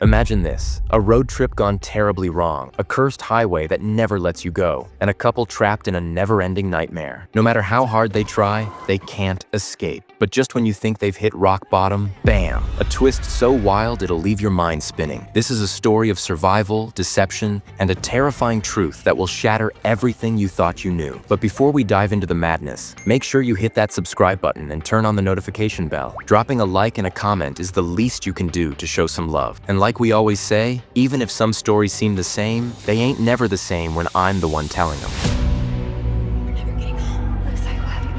Imagine this, a road trip gone terribly wrong, a cursed highway that never lets you go, and a couple trapped in a never-ending nightmare. No matter how hard they try, they can't escape. But just when you think they've hit rock bottom, bam! A twist so wild it'll leave your mind spinning. This is a story of survival, deception, and a terrifying truth that will shatter everything you thought you knew. But before we dive into the madness, make sure you hit that subscribe button and turn on the notification bell. Dropping a like and a comment is the least you can do to show some love. And like we always say, even if some stories seem the same, they ain't never the same when I'm the one telling them.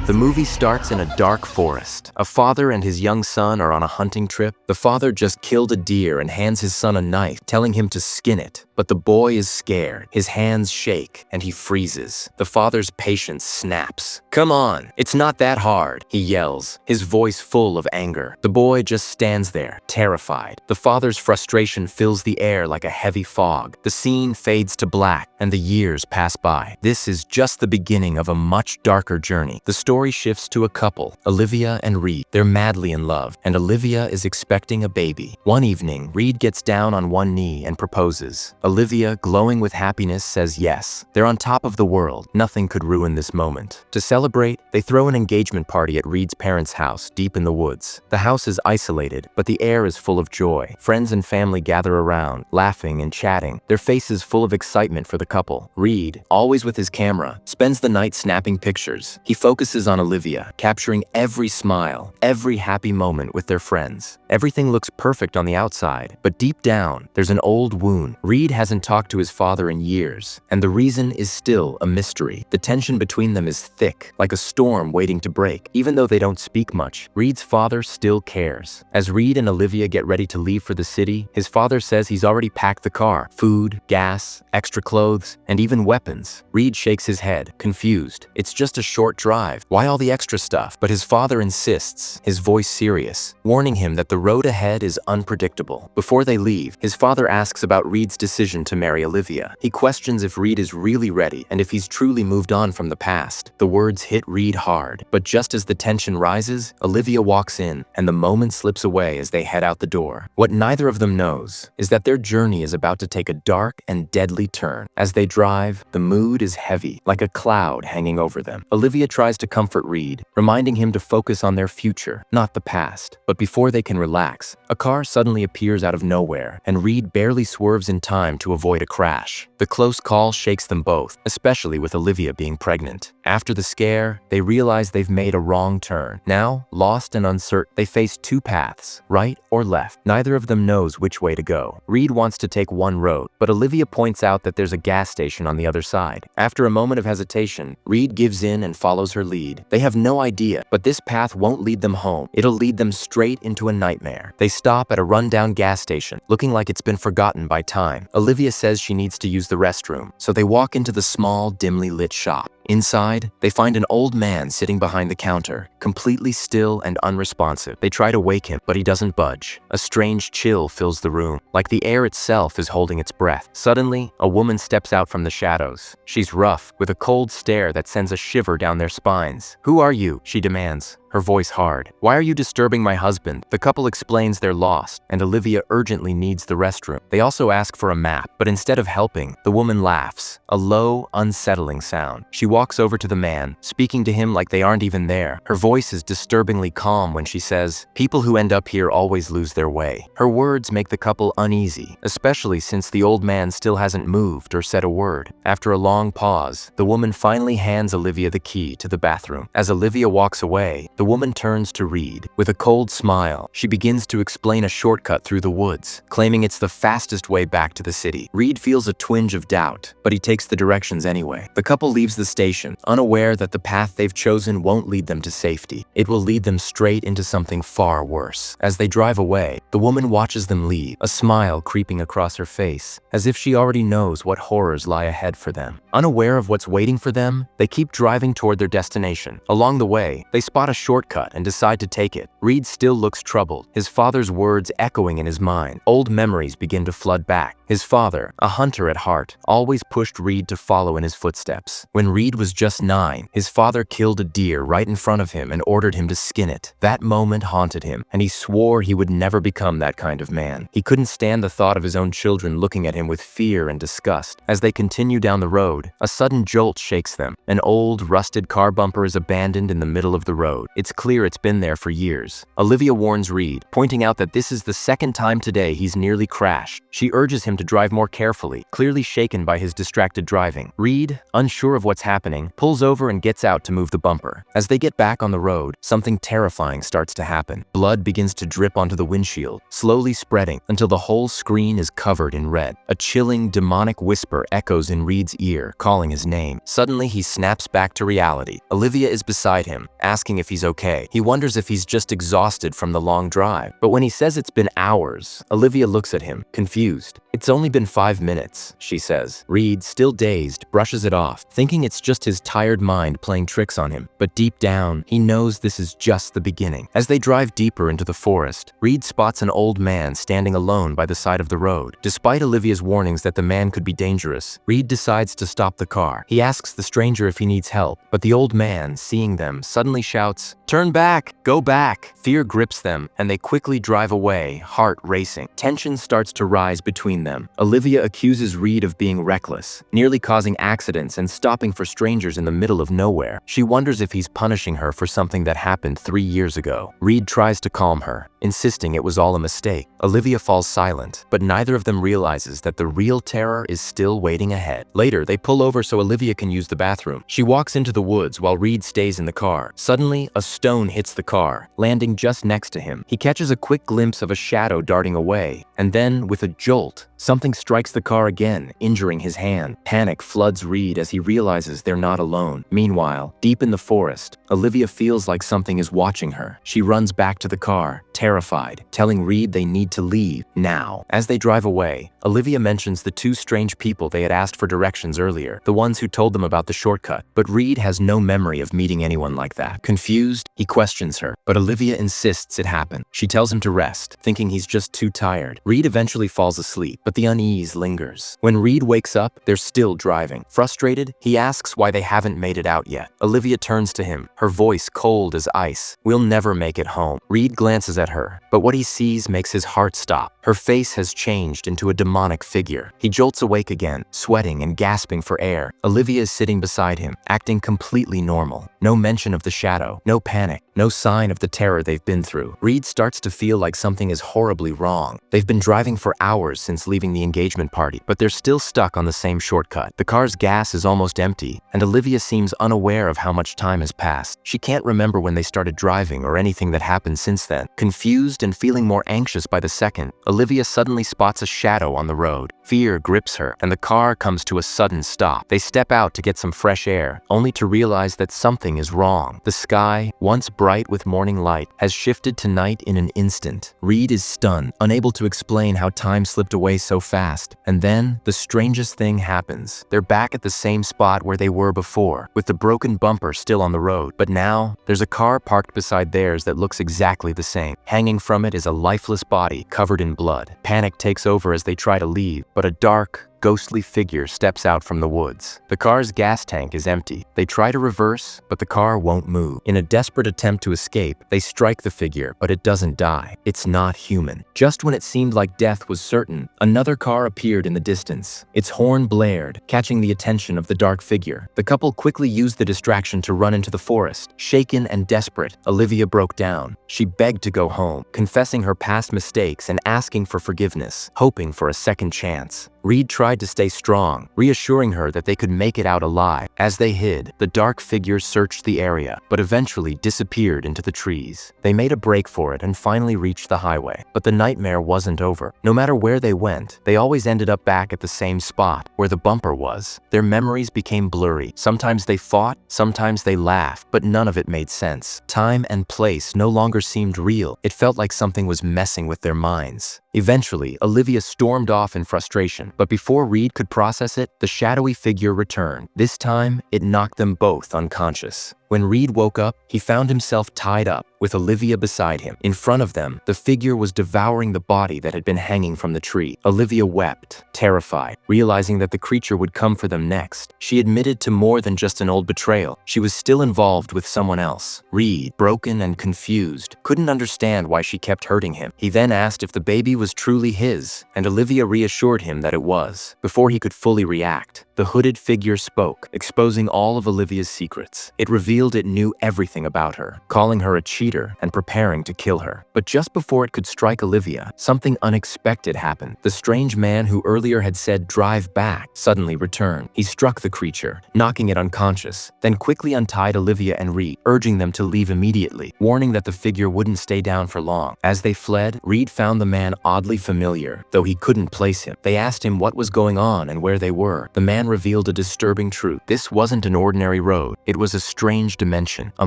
The movie starts in a dark forest. A father and his young son are on a hunting trip. The father just killed a deer and hands his son a knife, telling him to skin it. But the boy is scared. His hands shake, and he freezes. The father's patience snaps. "Come on, it's not that hard," he yells, his voice full of anger. The boy just stands there, terrified. The father's frustration fills the air like a heavy fog. The scene fades to black, and the years pass by. This is just the beginning of a much darker journey. The story shifts to a couple, Olivia and Reed. They're madly in love, and Olivia is expecting a baby. One evening, Reed gets down on one knee and proposes. Olivia, glowing with happiness, says yes. They're on top of the world. Nothing could ruin this moment. To celebrate, they throw an engagement party at Reed's parents' house deep in the woods. The house is isolated, but the air is full of joy. Friends and family gather around, laughing and chatting, their faces full of excitement for the couple. Reed, always with his camera, spends the night snapping pictures. He focuses on Olivia, capturing every smile, every happy moment with their friends. Everything looks perfect on the outside, but deep down, there's an old wound. Reed hasn't talked to his father in years, and the reason is still a mystery. The tension between them is thick, like a storm waiting to break. Even though they don't speak much, Reed's father still cares. As Reed and Olivia get ready to leave for the city, his father says he's already packed the car. Food, gas, extra clothes, and even weapons. Reed shakes his head, confused. It's just a short drive. Why all the extra stuff? But his father insists, his voice serious, warning him that the road ahead is unpredictable. Before they leave, his father asks about Reed's decision to marry Olivia. He questions if Reed is really ready and if he's truly moved on from the past. The words hit Reed hard, but just as the tension rises, Olivia walks in, and the moment slips away as they head out the door. What neither of them knows is that their journey is about to take a dark and deadly turn. As they drive, the mood is heavy, like a cloud hanging over them. Olivia tries to comfort Reed, reminding him to focus on their future, not the past. But before they can relax, a car suddenly appears out of nowhere, and Reed barely swerves in time to avoid a crash. The close call shakes them both, especially with Olivia being pregnant. After the scare, they realize they've made a wrong turn. Now, lost and uncertain, they face two paths, right or left. Neither of them knows which way to go. Reed wants to take one road, but Olivia points out that there's a gas station on the other side. After a moment of hesitation, Reed gives in and follows her lead. They have no idea, but this path won't lead them home. It'll lead them straight into a nightmare. They stop at a rundown gas station, looking like it's been forgotten by time. Olivia says she needs to use the restroom, so they walk into the small, dimly lit shop. Inside, they find an old man sitting behind the counter, completely still and unresponsive. They try to wake him, but he doesn't budge. A strange chill fills the room, like the air itself is holding its breath. Suddenly, a woman steps out from the shadows. She's rough, with a cold stare that sends a shiver down their spines. "Who are you?" she demands, her voice hard. "Why are you disturbing my husband?" The couple explains they're lost, and Olivia urgently needs the restroom. They also ask for a map, but instead of helping, the woman laughs, a low, unsettling sound. She walks over to the man, speaking to him like they aren't even there. Her voice is disturbingly calm when she says, "People who end up here always lose their way." Her words make the couple uneasy, especially since the old man still hasn't moved or said a word. After a long pause, the woman finally hands Olivia the key to the bathroom. As Olivia walks away, the woman turns to Reed. With a cold smile, she begins to explain a shortcut through the woods, claiming it's the fastest way back to the city. Reed feels a twinge of doubt, but he takes the directions anyway. The couple leaves the station, unaware that the path they've chosen won't lead them to safety. It will lead them straight into something far worse. As they drive away, the woman watches them leave, a smile creeping across her face, as if she already knows what horrors lie ahead for them. Unaware of what's waiting for them, they keep driving toward their destination. Along the way, they spot a short shortcut and decide to take it. Reed still looks troubled, his father's words echoing in his mind. Old memories begin to flood back. His father, a hunter at heart, always pushed Reed to follow in his footsteps. When Reed was just 9, his father killed a deer right in front of him and ordered him to skin it. That moment haunted him, and he swore he would never become that kind of man. He couldn't stand the thought of his own children looking at him with fear and disgust. As they continue down the road, a sudden jolt shakes them. An old, rusted car bumper is abandoned in the middle of the road. It's clear it's been there for years. Olivia warns Reed, pointing out that this is the second time today he's nearly crashed. She urges him to drive more carefully, clearly shaken by his distracted driving. Reed, unsure of what's happening, pulls over and gets out to move the bumper. As they get back on the road, something terrifying starts to happen. Blood begins to drip onto the windshield, slowly spreading until the whole screen is covered in red. A chilling, demonic whisper echoes in Reed's ear, calling his name. Suddenly, he snaps back to reality. Olivia is beside him, asking if he's okay. He wonders if he's just exhausted from the long drive. But when he says it's been hours, Olivia looks at him, confused. "It's only been 5 minutes, she says. Reed, still dazed, brushes it off, thinking it's just his tired mind playing tricks on him. But deep down, he knows this is just the beginning. As they drive deeper into the forest, Reed spots an old man standing alone by the side of the road. Despite Olivia's warnings that the man could be dangerous, Reed decides to stop the car. He asks the stranger if he needs help, but the old man, seeing them, suddenly shouts, "Turn back! Go back!" Fear grips them, and they quickly drive away, heart racing. Tension starts to rise between them. Olivia accuses Reed of being reckless, nearly causing accidents and stopping for strangers in the middle of nowhere. She wonders if he's punishing her for something that happened 3 years ago. Reed tries to calm her, insisting it was all a mistake. Olivia falls silent, but neither of them realizes that the real terror is still waiting ahead. Later, they pull over so Olivia can use the bathroom. She walks into the woods while Reed stays in the car. Suddenly, a stone hits the car, landing just next to him. He catches a quick glimpse of a shadow darting away, and then, with a jolt, something strikes the car again, injuring his hand. Panic floods Reed as he realizes they're not alone. Meanwhile, deep in the forest, Olivia feels like something is watching her. She runs back to the car, terrified, telling Reed they need to leave now. As they drive away, Olivia mentions the 2 strange people they had asked for directions earlier, the ones who told them about the shortcut. But Reed has no memory of meeting anyone like that. Confused, he questions her, but Olivia insists it happened. She tells him to rest, thinking he's just too tired. Reed eventually falls asleep, but the unease lingers. When Reed wakes up, they're still driving. Frustrated, he asks why they haven't made it out yet. Olivia turns to him, her voice cold as ice. "We'll never make it home." Reed glances at her, but what he sees makes his heart stop. Her face has changed into a demonic figure. He jolts awake again, sweating and gasping for air. Olivia is sitting beside him, acting completely normal. No mention of the shadow, no panic, no sign of the terror they've been through. Reed starts to feel like something is horribly wrong. They've been driving for hours since leaving the engagement party, but they're still stuck on the same shortcut. The car's gas is almost empty, and Olivia seems unaware of how much time has passed. She can't remember when they started driving or anything that happened since then. Confused and feeling more anxious by the second, Olivia suddenly spots a shadow on the road. Fear grips her, and the car comes to a sudden stop. They step out to get some fresh air, only to realize that something is wrong. The sky, once bright with morning light, has shifted to night in an instant. Reed is stunned, unable to explain how time slipped away so fast. And then, the strangest thing happens. They're back at the same spot where they were before, with the broken bumper still on the road. But now, there's a car parked beside theirs that looks exactly the same. Hanging from it is a lifeless body covered in blood. Panic takes over as they try to leave, but a dark, ghostly figure steps out from the woods. The car's gas tank is empty. They try to reverse, but the car won't move. In a desperate attempt to escape, they strike the figure, but it doesn't die. It's not human. Just when it seemed like death was certain, another car appeared in the distance. Its horn blared, catching the attention of the dark figure. The couple quickly used the distraction to run into the forest. Shaken and desperate, Olivia broke down. She begged to go home, confessing her past mistakes and asking for forgiveness, hoping for a second chance. Reed tried to stay strong, reassuring her that they could make it out alive. As they hid, the dark figure searched the area, but eventually disappeared into the trees. They made a break for it and finally reached the highway. But the nightmare wasn't over. No matter where they went, they always ended up back at the same spot, where the bumper was. Their memories became blurry. Sometimes they fought, sometimes they laughed, but none of it made sense. Time and place no longer seemed real. It felt like something was messing with their minds. Eventually, Olivia stormed off in frustration, but before Reed could process it, the shadowy figure returned. This time, it knocked them both unconscious. When Reed woke up, he found himself tied up, with Olivia beside him. In front of them, the figure was devouring the body that had been hanging from the tree. Olivia wept, terrified, realizing that the creature would come for them next. She admitted to more than just an old betrayal. She was still involved with someone else. Reed, broken and confused, couldn't understand why she kept hurting him. He then asked if the baby was truly his, and Olivia reassured him that it was. Before he could fully react, the hooded figure spoke, exposing all of Olivia's secrets. It revealed it knew everything about her, calling her a cheater and preparing to kill her. But just before it could strike Olivia, something unexpected happened. The strange man who earlier had said "drive back" suddenly returned. He struck the creature, knocking it unconscious, then quickly untied Olivia and Reed, urging them to leave immediately, warning that the figure wouldn't stay down for long. As they fled, Reed found the man oddly familiar, though he couldn't place him. They asked him what was going on and where they were. The man revealed a disturbing truth. This wasn't an ordinary road. It was a strange dimension, a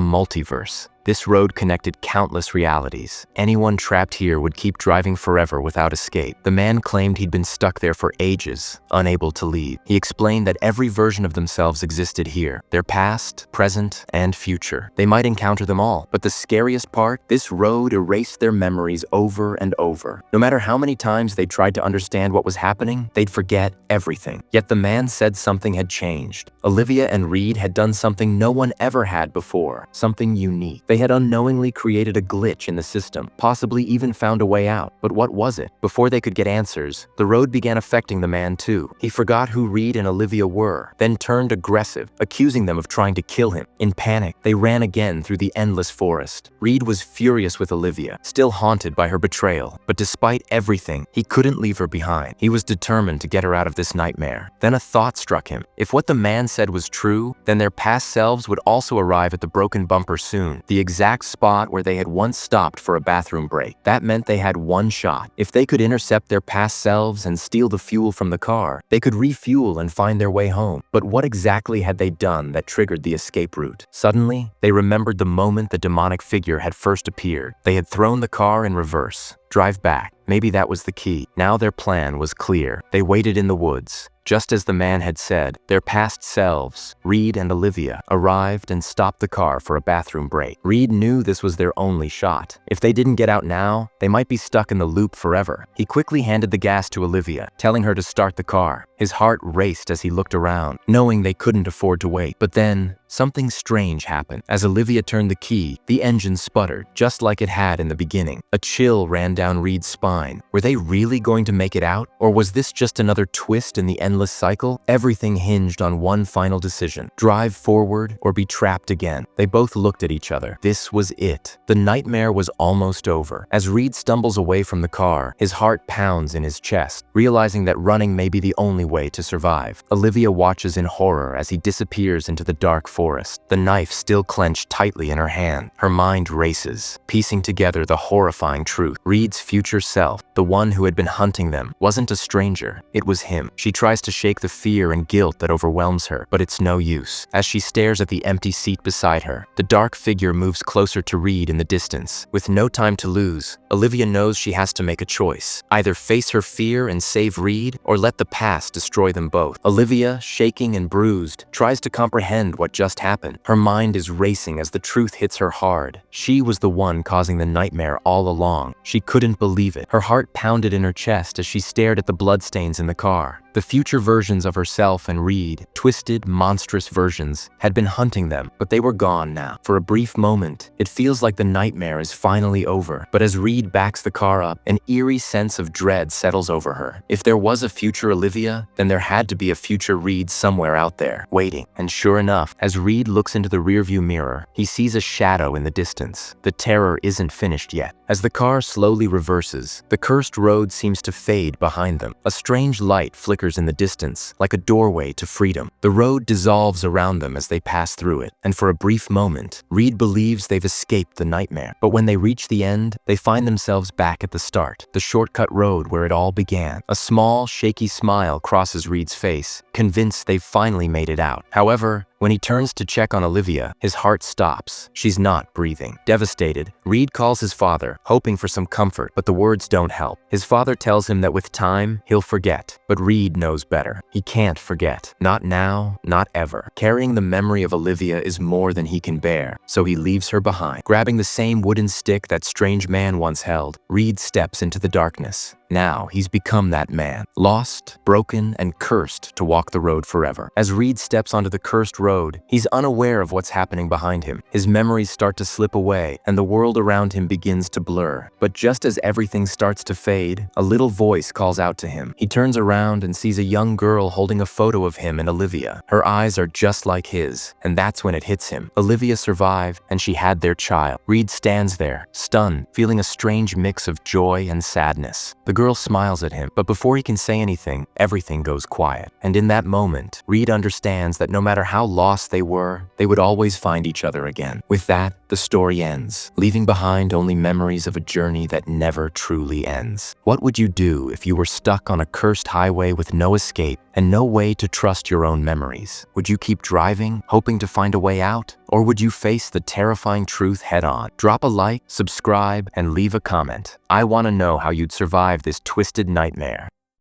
multiverse. This road connected countless realities. Anyone trapped here would keep driving forever without escape. The man claimed he'd been stuck there for ages, unable to leave. He explained that every version of themselves existed here, their past, present, and future. They might encounter them all, but the scariest part, this road erased their memories over and over. No matter how many times they tried to understand what was happening, they'd forget everything. Yet the man said something had changed. Olivia and Reed had done something no one ever had before, something unique. They had unknowingly created a glitch in the system, possibly even found a way out. But what was it? Before they could get answers, the road began affecting the man too. He forgot who Reed and Olivia were, then turned aggressive, accusing them of trying to kill him. In panic, they ran again through the endless forest. Reed was furious with Olivia, still haunted by her betrayal. But despite everything, he couldn't leave her behind. He was determined to get her out of this nightmare. Then a thought struck him. If what the man said was true, then their past selves would also arrive at the broken bumper soon. The exact spot where they had once stopped for a bathroom break. That meant they had one shot. If they could intercept their past selves and steal the fuel from the car, they could refuel and find their way home. But what exactly had they done that triggered the escape route? Suddenly, they remembered the moment the demonic figure had first appeared. They had thrown the car in reverse. Drive back. Maybe that was the key. Now their plan was clear. They waited in the woods. Just as the man had said, their past selves, Reed and Olivia, arrived and stopped the car for a bathroom break. Reed knew this was their only shot. If they didn't get out now, they might be stuck in the loop forever. He quickly handed the gas to Olivia, telling her to start the car. His heart raced as he looked around, knowing they couldn't afford to wait. But then, something strange happened. As Olivia turned the key, the engine sputtered, just like it had in the beginning. A chill ran down Reed's spine. Were they really going to make it out? Or was this just another twist in the endless cycle? Everything hinged on one final decision: drive forward or be trapped again. They both looked at each other. This was it. The nightmare was almost over. As Reed stumbles away from the car, his heart pounds in his chest, realizing that running may be the only way to survive. Olivia watches in horror as he disappears into the dark forest, the knife still clenched tightly in her hand. Her mind races, piecing together the horrifying truth. Reed's future self, the one who had been hunting them, wasn't a stranger. It was him. She tries to shake the fear and guilt that overwhelms her, but it's no use. As she stares at the empty seat beside her, the dark figure moves closer to Reed in the distance. With no time to lose, Olivia knows she has to make a choice. Either face her fear and save Reed, or let the past destroy them both. Olivia, shaking and bruised, tries to comprehend what just happened. Her mind is racing as the truth hits her hard. She was the one causing the nightmare all along. She couldn't believe it. Her heart pounded in her chest as she stared at the bloodstains in the car. The future versions of herself and Reed, twisted, monstrous versions, had been hunting them, but they were gone now. For a brief moment, it feels like the nightmare is finally over. But as Reed backs the car up, an eerie sense of dread settles over her. If there was a future Olivia, then there had to be a future Reed somewhere out there, waiting. And sure enough, as Reed looks into the rearview mirror, he sees a shadow in the distance. The terror isn't finished yet. As the car slowly reverses, the cursed road seems to fade behind them. A strange light flickers in the distance, like a doorway to freedom. The road dissolves around them as they pass through it, and for a brief moment, Reed believes they've escaped the nightmare. But when they reach the end, they find themselves back at the start, the shortcut road where it all began. A small, shaky smile crosses Reed's face, convinced they've finally made it out. However, When he turns to check on Olivia, his heart stops. She's not breathing. Devastated, Reed calls his father, hoping for some comfort, but the words don't help. His father tells him that with time, he'll forget. But Reed knows better. He can't forget. Not now, not ever. Carrying the memory of Olivia is more than he can bear, so he leaves her behind. Grabbing the same wooden stick that strange man once held, Reed steps into the darkness. Now he's become that man, lost, broken, and cursed to walk the road forever. As Reed steps onto the cursed road, he's unaware of what's happening behind him. His memories start to slip away, and the world around him begins to blur. But just as everything starts to fade, a little voice calls out to him. He turns around and sees a young girl holding a photo of him and Olivia. Her eyes are just like his, and that's when it hits him. Olivia survived, and she had their child. Reed stands there, stunned, feeling a strange mix of joy and sadness. The girl smiles at him, but before he can say anything, everything goes quiet. And in that moment, Reed understands that no matter how lost they were, they would always find each other again. With that, the story ends, leaving behind only memories of a journey that never truly ends. What would you do if you were stuck on a cursed highway with no escape and no way to trust your own memories? Would you keep driving, hoping to find a way out? Or would you face the terrifying truth head on? Drop a like, subscribe, and leave a comment. I want to know how you'd survive this twisted nightmare.